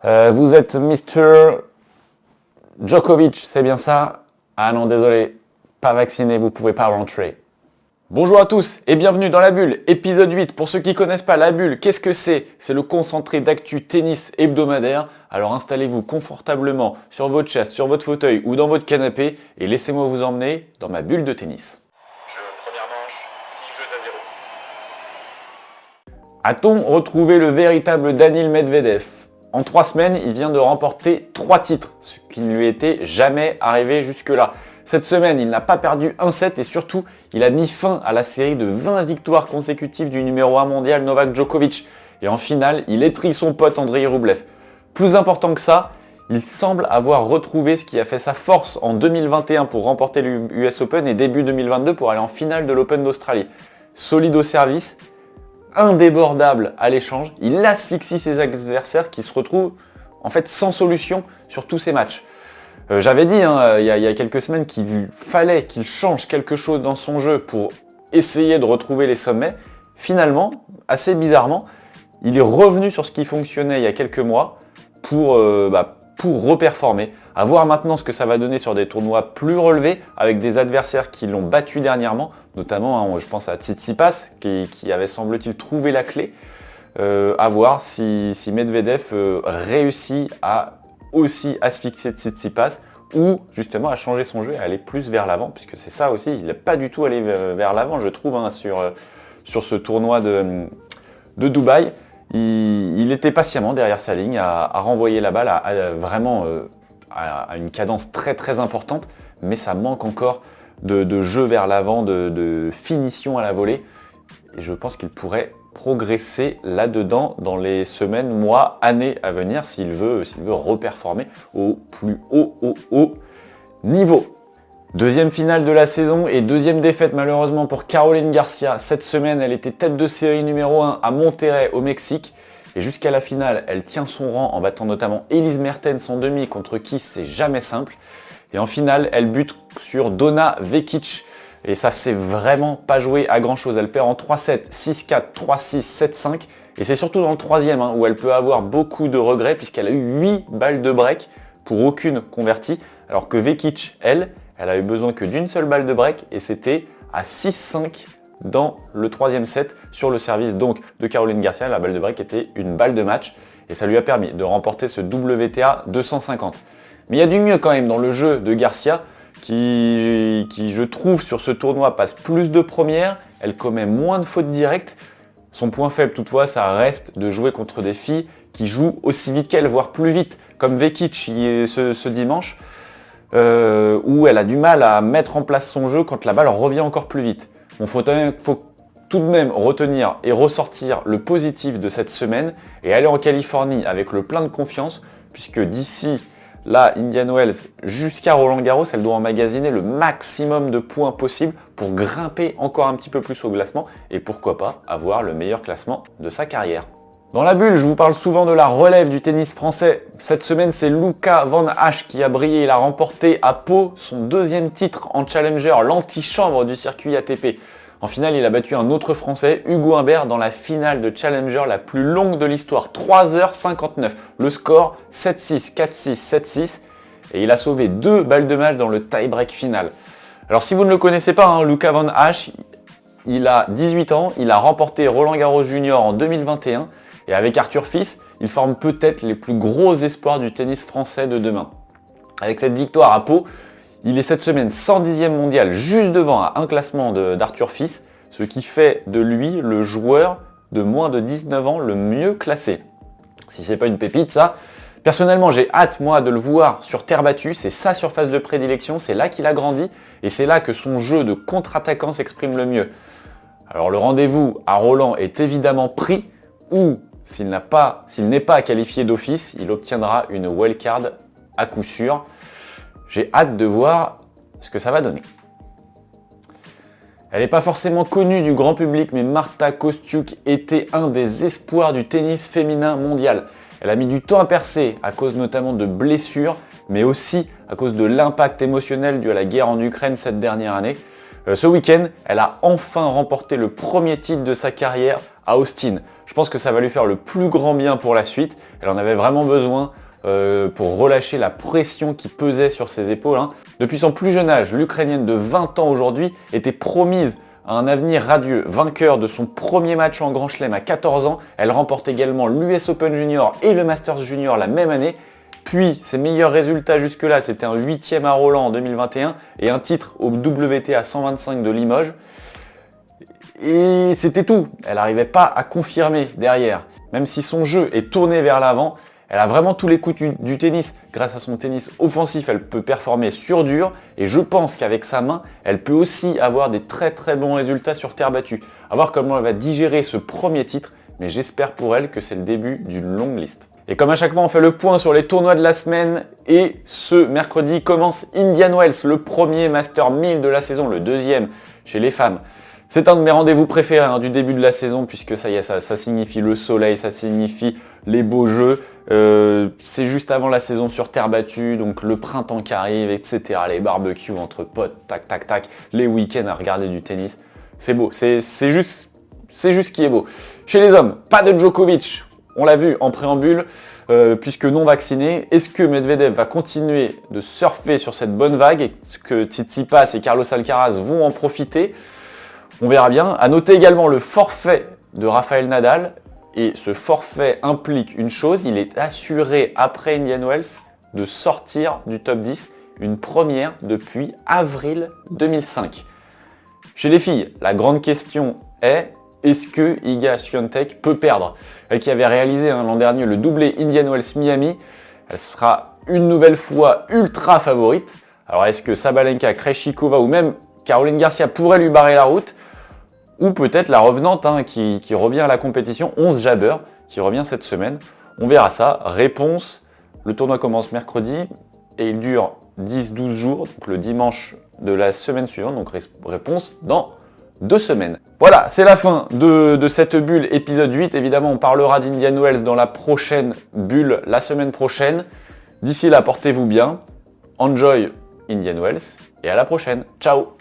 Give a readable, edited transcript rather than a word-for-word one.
Vous êtes Mr. Djokovic, c'est bien ça? Ah non, désolé, pas vacciné, vous pouvez pas rentrer. Bonjour à tous et bienvenue dans La Bulle, épisode 8. Pour ceux qui ne connaissent pas La Bulle, qu'est-ce que c'est? C'est le concentré d'actu tennis hebdomadaire. Alors installez-vous confortablement sur votre chaise, sur votre fauteuil ou dans votre canapé et laissez-moi vous emmener dans ma bulle de tennis. Première manche, 6 jeux à 0. A-t-on retrouvé le véritable Daniil Medvedev? En 3 semaines, il vient de remporter 3 titres, ce qui ne lui était jamais arrivé jusque-là. Cette semaine, il n'a pas perdu un set et surtout, il a mis fin à la série de 20 victoires consécutives du numéro 1 mondial Novak Djokovic. Et en finale, il étrille son pote Andrei Rublev. Plus important que ça, il semble avoir retrouvé ce qui a fait sa force en 2021 pour remporter l'US Open et début 2022 pour aller en finale de l'Open d'Australie. Solide au service, indébordable à l'échange, il asphyxie ses adversaires qui se retrouvent en fait sans solution sur tous ses matchs. J'avais dit il y a quelques semaines qu'il fallait qu'il change quelque chose dans son jeu pour essayer de retrouver les sommets. Finalement, assez bizarrement, il est revenu sur ce qui fonctionnait il y a quelques mois pour reperformer. À voir maintenant ce que ça va donner sur des tournois plus relevés avec des adversaires qui l'ont battu dernièrement, notamment je pense à Tsitsipas qui avait semble-t-il trouvé la clé. À voir si Medvedev réussit à aussi asphyxier Tsitsipas ou justement à changer son jeu et à aller plus vers l'avant, puisque c'est ça aussi, il n'a pas du tout allé vers l'avant je trouve sur ce tournoi de Dubaï. Il était patiemment derrière sa ligne à renvoyer la balle à une cadence très très importante, mais ça manque encore de jeu vers l'avant, de finition à la volée. Et je pense qu'il pourrait progresser là-dedans dans les semaines, mois, années à venir s'il veut reperformer au plus haut niveau. Deuxième finale de la saison et deuxième défaite malheureusement pour Caroline Garcia. Cette semaine, elle était tête de série numéro 1 à Monterrey au Mexique. Et jusqu'à la finale, elle tient son rang en battant notamment Elise Mertens en demi, contre qui c'est jamais simple. Et en finale, elle bute sur Donna Vekic. Et ça s'est vraiment pas joué à grand chose. Elle perd en 3-7, 6-4, 3-6, 7-5. Et c'est surtout dans le troisième où elle peut avoir beaucoup de regrets puisqu'elle a eu 8 balles de break pour aucune convertie. Alors que Vekic, elle a eu besoin que d'une seule balle de break et c'était à 6-5 dans le troisième set sur le service donc de Caroline Garcia. La balle de break était une balle de match et ça lui a permis de remporter ce WTA 250. Mais il y a du mieux quand même dans le jeu de Garcia qui je trouve sur ce tournoi passe plus de premières, elle commet moins de fautes directes. Son point faible toutefois ça reste de jouer contre des filles qui jouent aussi vite qu'elle, voire plus vite, comme Vekic ce dimanche. Où elle a du mal à mettre en place son jeu quand la balle revient encore plus vite. Bon, faut tout de même retenir et ressortir le positif de cette semaine et aller en Californie avec le plein de confiance, puisque d'ici là, Indian Wells jusqu'à Roland Garros, elle doit emmagasiner le maximum de points possible pour grimper encore un petit peu plus au classement et pourquoi pas avoir le meilleur classement de sa carrière. Dans la bulle, je vous parle souvent de la relève du tennis français. Cette semaine, c'est Luca Van Hache qui a brillé. Il a remporté à Pau son deuxième titre en Challenger, l'antichambre du circuit ATP. En finale, il a battu un autre Français, Hugo Humbert, dans la finale de Challenger la plus longue de l'histoire, 3h59. Le score, 7-6, 4-6, 7-6. Et il a sauvé 2 balles de match dans le tie-break final. Alors si vous ne le connaissez pas, Luca Van Hache, il a 18 ans, il a remporté Roland Garros Junior en 2021. Et avec Arthur Fils, il forme peut-être les plus gros espoirs du tennis français de demain. Avec cette victoire à Pau, il est cette semaine 110e mondial, juste devant à un classement d'Arthur Fils, ce qui fait de lui le joueur de moins de 19 ans le mieux classé. Si c'est pas une pépite ça, personnellement j'ai hâte moi de le voir sur terre battue, c'est sa surface de prédilection, c'est là qu'il a grandi et c'est là que son jeu de contre-attaquant s'exprime le mieux. Alors le rendez-vous à Roland est évidemment pris, ou s'il n'est pas qualifié d'office, il obtiendra une wildcard à coup sûr. J'ai hâte de voir ce que ça va donner. Elle n'est pas forcément connue du grand public, mais Marta Kostyuk était un des espoirs du tennis féminin mondial. Elle a mis du temps à percer à cause notamment de blessures, mais aussi à cause de l'impact émotionnel dû à la guerre en Ukraine cette dernière année. Ce week-end, elle a enfin remporté le premier titre de sa carrière à Austin. Je pense que ça va lui faire le plus grand bien pour la suite. Elle en avait vraiment besoin pour relâcher la pression qui pesait sur ses épaules. Depuis son plus jeune âge, l'Ukrainienne de 20 ans aujourd'hui était promise à un avenir radieux. Vainqueur de son premier match en Grand Chelem à 14 ans, elle remporte également l'US Open Junior et le Masters Junior la même année. Puis ses meilleurs résultats jusque-là, c'était un 8e à Roland en 2021 et un titre au WTA 125 de Limoges. Et c'était tout. Elle n'arrivait pas à confirmer derrière. Même si son jeu est tourné vers l'avant, elle a vraiment tous les coups du tennis. Grâce à son tennis offensif, elle peut performer sur dur. Et je pense qu'avec sa main, elle peut aussi avoir des très très bons résultats sur terre battue. À voir comment elle va digérer ce premier titre. Mais j'espère pour elle que c'est le début d'une longue liste. Et comme à chaque fois, on fait le point sur les tournois de la semaine. Et ce mercredi commence Indian Wells, le premier Master 1000 de la saison, le deuxième chez les femmes. C'est un de mes rendez-vous préférés du début de la saison, puisque ça y est, ça signifie le soleil, ça signifie les beaux jeux. C'est juste avant la saison sur terre battue, donc le printemps qui arrive, etc. Les barbecues entre potes, tac, tac, tac, les week-ends à regarder du tennis. C'est beau, c'est juste ce qui est beau. Chez les hommes, pas de Djokovic, on l'a vu en préambule, puisque non vacciné. Est-ce que Medvedev va continuer de surfer sur cette bonne vague? Est-ce que Tsitsipas et Carlos Alcaraz vont en profiter? On verra bien. À noter également le forfait de Rafael Nadal. Et ce forfait implique une chose, il est assuré après Indian Wells de sortir du top 10, une première depuis avril 2005. Chez les filles, la grande question est-ce que Iga Swiatek peut perdre? Elle qui avait réalisé l'an dernier le doublé Indian Wells Miami, elle sera une nouvelle fois ultra favorite. Alors est-ce que Sabalenka, Krejcikova ou même Caroline Garcia pourrait lui barrer la route? Ou peut-être la revenante qui revient à la compétition, 11 Jabber, qui revient cette semaine. On verra ça. Réponse, le tournoi commence mercredi et il dure 10-12 jours, donc le dimanche de la semaine suivante. Donc réponse dans 2 semaines. Voilà, c'est la fin de cette bulle épisode 8. Évidemment, on parlera d'Indian Wells dans la prochaine bulle, la semaine prochaine. D'ici là, portez-vous bien. Enjoy Indian Wells et à la prochaine. Ciao!